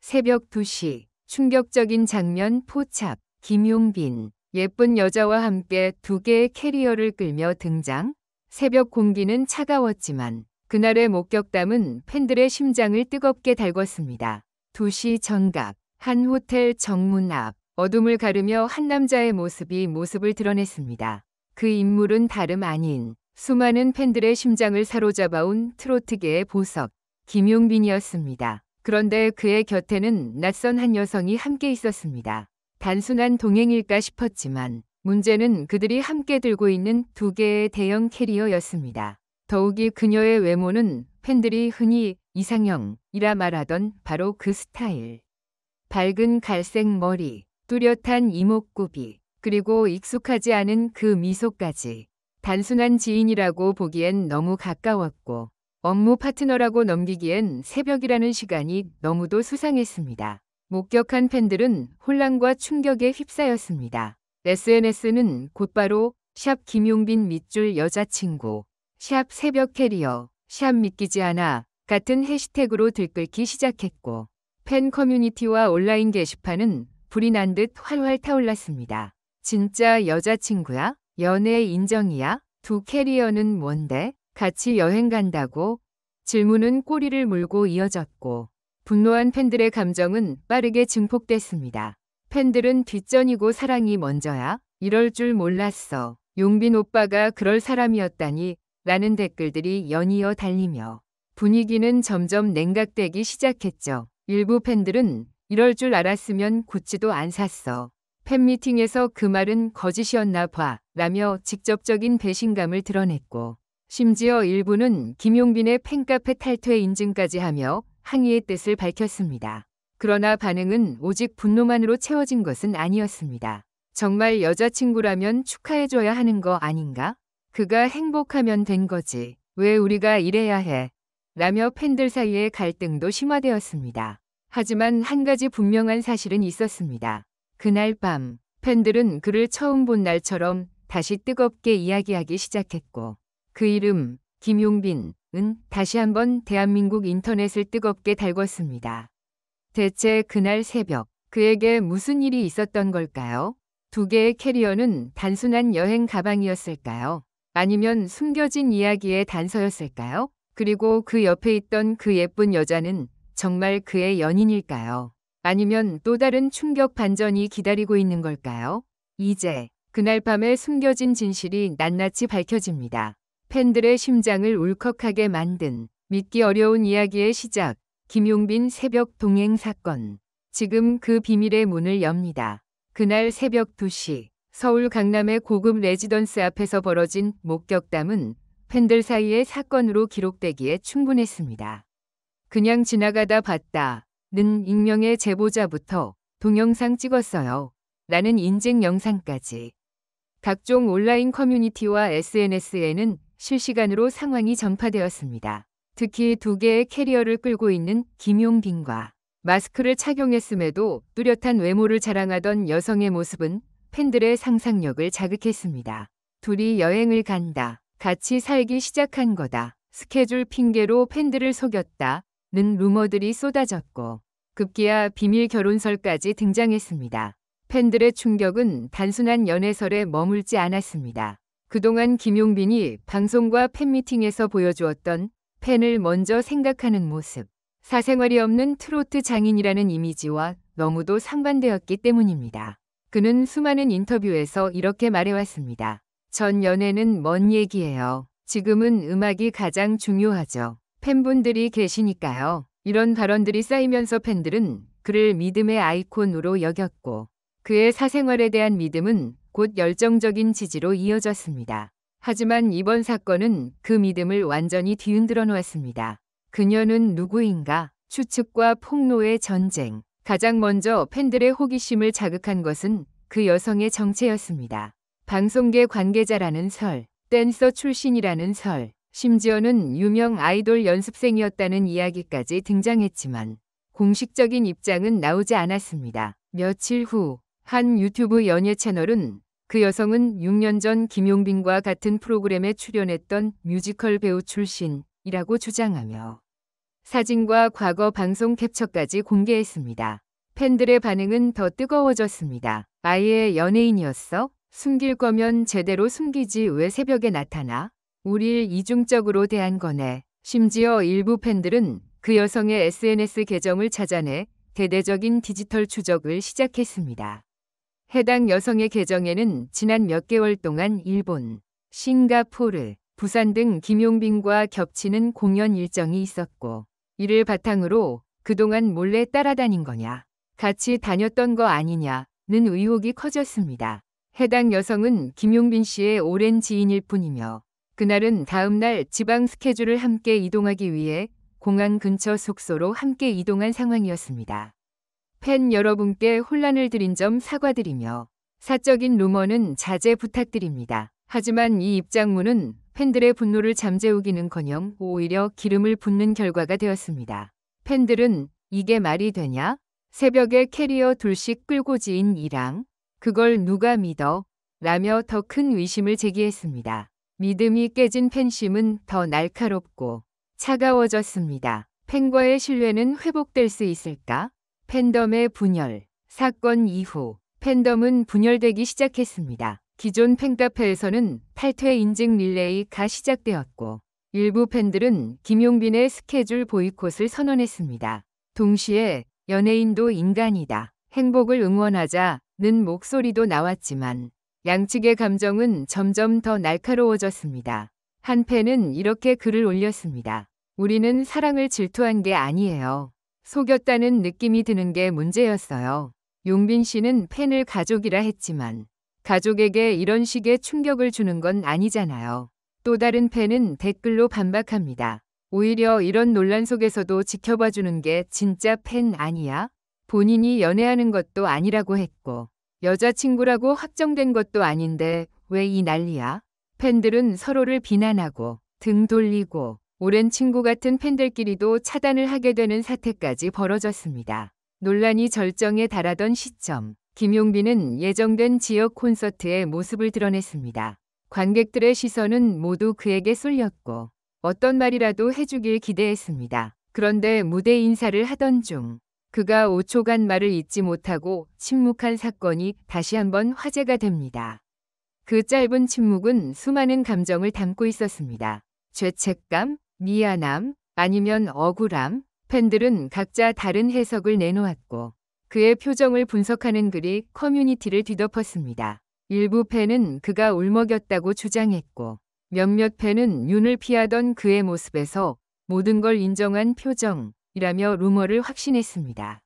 새벽 2시 충격적인 장면 포착. 김용빈 예쁜 여자와 함께 두 개의 캐리어를 끌며 등장. 새벽 공기는 차가웠지만 그날의 목격담은 팬들의 심장을 뜨겁게 달궜습니다. 2시 정각 한 호텔 정문 앞 어둠을 가르며 한 남자의 모습이 모습을 드러냈습니다. 그 인물은 다름 아닌 수많은 팬들의 심장을 사로잡아온 트로트계의 보석 김용빈이었습니다. 그런데 그의 곁에는 낯선 한 여성이 함께 있었습니다. 단순한 동행일까 싶었지만 문제는 그들이 함께 들고 있는 두 개의 대형 캐리어였습니다. 더욱이 그녀의 외모는 팬들이 흔히 이상형이라 말하던 바로 그 스타일. 밝은 갈색 머리, 뚜렷한 이목구비, 그리고 익숙하지 않은 그 미소까지. 단순한 지인이라고 보기엔 너무 가까웠고 업무 파트너라고 넘기기엔 새벽이라는 시간이 너무도 수상했습니다. 목격한 팬들은 혼란과 충격에 휩싸였습니다. SNS는 곧바로 샵 김용빈 밑줄 여자친구, 샵 새벽 캐리어, 샵 믿기지 않아 같은 해시태그로 들끓기 시작했고 팬 커뮤니티와 온라인 게시판은 불이 난 듯 활활 타올랐습니다. 진짜 여자친구야? 연애 인정이야? 두 캐리어는 뭔데? 같이 여행 간다고? 질문은 꼬리를 물고 이어졌고 분노한 팬들의 감정은 빠르게 증폭됐습니다. 팬들은 뒷전이고 사랑이 먼저야? 이럴 줄 몰랐어. 용빈 오빠가 그럴 사람이었다니 라는 댓글들이 연이어 달리며 분위기는 점점 냉각되기 시작했죠. 일부 팬들은 이럴 줄 알았으면 구찌도 안 샀어. 팬미팅에서 그 말은 거짓이었나 봐 라며 직접적인 배신감을 드러냈고 심지어 일부는 김용빈의 팬카페 탈퇴 인증까지 하며 항의의 뜻을 밝혔습니다. 그러나 반응은 오직 분노만으로 채워진 것은 아니었습니다. 정말 여자친구라면 축하해줘야 하는 거 아닌가? 그가 행복하면 된 거지. 왜 우리가 이래야 해? 라며 팬들 사이의 갈등도 심화되었습니다. 하지만 한 가지 분명한 사실은 있었습니다. 그날 밤 팬들은 그를 처음 본 날처럼 다시 뜨겁게 이야기하기 시작했고 그 이름 김용빈은 다시 한번 대한민국 인터넷을 뜨겁게 달궜습니다. 대체 그날 새벽 그에게 무슨 일이 있었던 걸까요? 두 개의 캐리어는 단순한 여행 가방이었을까요? 아니면 숨겨진 이야기의 단서였을까요? 그리고 그 옆에 있던 그 예쁜 여자는 정말 그의 연인일까요? 아니면 또 다른 충격 반전이 기다리고 있는 걸까요? 이제 그날 밤에 숨겨진 진실이 낱낱이 밝혀집니다. 팬들의 심장을 울컥하게 만든 믿기 어려운 이야기의 시작, 김용빈 새벽 동행 사건. 지금 그 비밀의 문을 엽니다. 그날 새벽 2시 서울 강남의 고급 레지던스 앞에서 벌어진 목격담은 팬들 사이의 사건으로 기록되기에 충분했습니다. 그냥 지나가다 봤다는 익명의 제보자부터 동영상 찍었어요 라는 인증 영상까지. 각종 온라인 커뮤니티와 SNS에는 실시간으로 상황이 전파되었습니다. 특히 두 개의 캐리어를 끌고 있는 김용빈과 마스크를 착용했음에도 뚜렷한 외모를 자랑하던 여성의 모습은 팬들의 상상력을 자극했습니다. 둘이 여행을 간다. 같이 살기 시작한 거다. 스케줄 핑계로 팬들을 속였다는 루머들이 쏟아졌고 급기야 비밀 결혼설까지 등장했습니다. 팬들의 충격은 단순한 연애설에 머물지 않았습니다. 그동안 김용빈이 방송과 팬미팅에서 보여주었던 팬을 먼저 생각하는 모습, 사생활이 없는 트로트 장인이라는 이미지와 너무도 상반되었기 때문입니다. 그는 수많은 인터뷰에서 이렇게 말해왔습니다. 전 연애는 먼 얘기예요. 지금은 음악이 가장 중요하죠. 팬분들이 계시니까요. 이런 발언들이 쌓이면서 팬들은 그를 믿음의 아이콘으로 여겼고 그의 사생활에 대한 믿음은 곧 열정적인 지지로 이어졌습니다. 하지만 이번 사건은 그 믿음을 완전히 뒤흔들어 놓았습니다. 그녀는 누구인가? 추측과 폭로의 전쟁. 가장 먼저 팬들의 호기심을 자극한 것은 그 여성의 정체였습니다. 방송계 관계자라는 설, 댄서 출신이라는 설, 심지어는 유명 아이돌 연습생이었다는 이야기까지 등장했지만 공식적인 입장은 나오지 않았습니다. 며칠 후 한 유튜브 연예 채널은 그 여성은 6년 전 김용빈과 같은 프로그램에 출연했던 뮤지컬 배우 출신이라고 주장하며 사진과 과거 방송 캡처까지 공개했습니다. 팬들의 반응은 더 뜨거워졌습니다. 아예 연예인이었어? 숨길 거면 제대로 숨기지 왜 새벽에 나타나? 우릴 이중적으로 대한 거네. 심지어 일부 팬들은 그 여성의 SNS 계정을 찾아내 대대적인 디지털 추적을 시작했습니다. 해당 여성의 계정에는 지난 몇 개월 동안 일본, 싱가포르, 부산 등 김용빈과 겹치는 공연 일정이 있었고, 이를 바탕으로 그동안 몰래 따라다닌 거냐, 같이 다녔던 거 아니냐는 의혹이 커졌습니다. 해당 여성은 김용빈 씨의 오랜 지인일 뿐이며 그날은 다음날 지방 스케줄을 함께 이동하기 위해 공항 근처 숙소로 함께 이동한 상황이었습니다. 팬 여러분께 혼란을 드린 점 사과드리며 사적인 루머는 자제 부탁드립니다. 하지만 이 입장문은 팬들의 분노를 잠재우기는커녕 오히려 기름을 붓는 결과가 되었습니다. 팬들은 이게 말이 되냐? 새벽에 캐리어 둘씩 끌고 지인 이랑 그걸 누가 믿어? 라며 더 큰 의심을 제기했습니다. 믿음이 깨진 팬심은 더 날카롭고 차가워졌습니다. 팬과의 신뢰는 회복될 수 있을까? 팬덤의 분열. 사건 이후 팬덤은 분열되기 시작했습니다. 기존 팬카페에서는 탈퇴 인증 릴레이가 시작되었고 일부 팬들은 김용빈의 스케줄 보이콧을 선언했습니다. 동시에 연예인도 인간이다, 행복을 응원하자는 목소리도 나왔지만 양측의 감정은 점점 더 날카로워졌습니다. 한 팬은 이렇게 글을 올렸습니다. 우리는 사랑을 질투한 게 아니에요. 속였다는 느낌이 드는 게 문제였어요. 용빈 씨는 팬을 가족이라 했지만 가족에게 이런 식의 충격을 주는 건 아니잖아요. 또 다른 팬은 댓글로 반박합니다. 오히려 이런 논란 속에서도 지켜봐주는 게 진짜 팬 아니야? 본인이 연애하는 것도 아니라고 했고 여자친구라고 확정된 것도 아닌데 왜 이 난리야? 팬들은 서로를 비난하고 등 돌리고 오랜 친구 같은 팬들끼리도 차단을 하게 되는 사태까지 벌어졌습니다. 논란이 절정에 달하던 시점, 김용빈은 예정된 지역 콘서트의 모습을 드러냈습니다. 관객들의 시선은 모두 그에게 쏠렸고 어떤 말이라도 해주길 기대했습니다. 그런데 무대 인사를 하던 중 그가 5초간 말을 잇지 못하고 침묵한 사건이 다시 한번 화제가 됩니다. 그 짧은 침묵은 수많은 감정을 담고 있었습니다. 죄책감, 미안함, 아니면 억울함. 팬들은 각자 다른 해석을 내놓았고 그의 표정을 분석하는 글이 커뮤니티를 뒤덮었습니다. 일부 팬은 그가 울먹였다고 주장했고 몇몇 팬은 윤을 피하던 그의 모습에서 모든 걸 인정한 표정이라며 루머를 확신했습니다.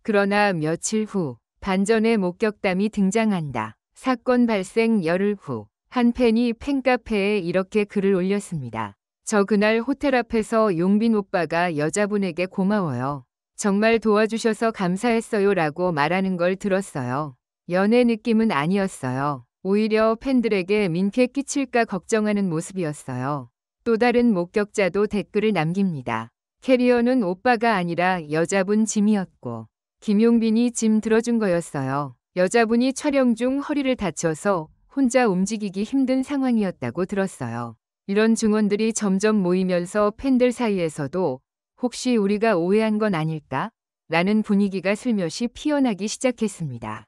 그러나 며칠 후 반전의 목격담이 등장한다. 사건 발생 열흘 후 한 팬이 팬카페에 이렇게 글을 올렸습니다. 저 그날 호텔 앞에서 용빈 오빠가 여자분에게 고마워요. 정말 도와주셔서 감사했어요 라고 말하는 걸 들었어요. 연애 느낌은 아니었어요. 오히려 팬들에게 민폐 끼칠까 걱정하는 모습이었어요. 또 다른 목격자도 댓글을 남깁니다. 캐리어는 오빠가 아니라 여자분 짐이었고 김용빈이 짐 들어준 거였어요. 여자분이 촬영 중 허리를 다쳐서 혼자 움직이기 힘든 상황이었다고 들었어요. 이런 증언들이 점점 모이면서 팬들 사이에서도 혹시 우리가 오해한 건 아닐까? 라는 분위기가 슬며시 피어나기 시작했습니다.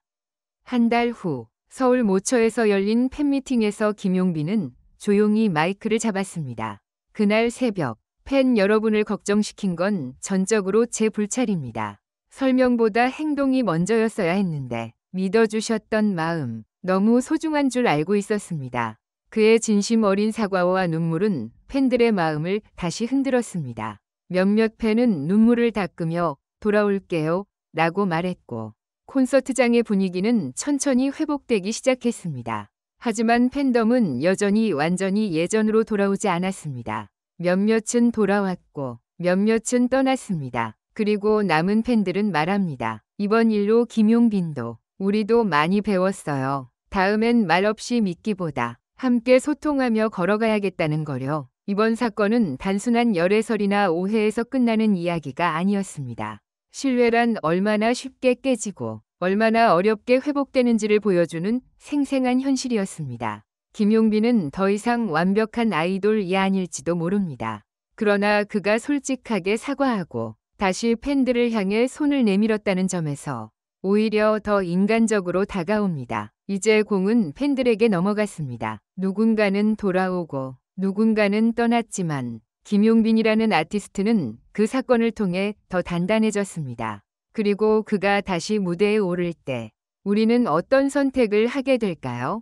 한 달 후 서울 모처에서 열린 팬미팅에서 김용빈은 조용히 마이크를 잡았습니다. 그날 새벽 팬 여러분을 걱정시킨 건 전적으로 제 불찰입니다. 설명보다 행동이 먼저였어야 했는데 믿어주셨던 마음 너무 소중한 줄 알고 있었습니다. 그의 진심 어린 사과와 눈물은 팬들의 마음을 다시 흔들었습니다. 몇몇 팬은 눈물을 닦으며 돌아올게요 라고 말했고 콘서트장의 분위기는 천천히 회복되기 시작했습니다. 하지만 팬덤은 여전히 완전히 예전으로 돌아오지 않았습니다. 몇몇은 돌아왔고 몇몇은 떠났습니다. 그리고 남은 팬들은 말합니다. 이번 일로 김용빈도 우리도 많이 배웠어요. 다음엔 말없이 믿기보다 함께 소통하며 걸어가야겠다는 거려. 이번 사건은 단순한 열애설이나 오해에서 끝나는 이야기가 아니었습니다. 신뢰란 얼마나 쉽게 깨지고 얼마나 어렵게 회복되는지를 보여주는 생생한 현실이었습니다. 김용빈은 더 이상 완벽한 아이돌이 아닐지도 모릅니다. 그러나 그가 솔직하게 사과하고 다시 팬들을 향해 손을 내밀었다는 점에서 오히려 더 인간적으로 다가옵니다. 이제 공은 팬들에게 넘어갔습니다. 누군가는 돌아오고 누군가는 떠났지만 김용빈이라는 아티스트는 그 사건을 통해 더 단단해졌습니다. 그리고 그가 다시 무대에 오를 때 우리는 어떤 선택을 하게 될까요?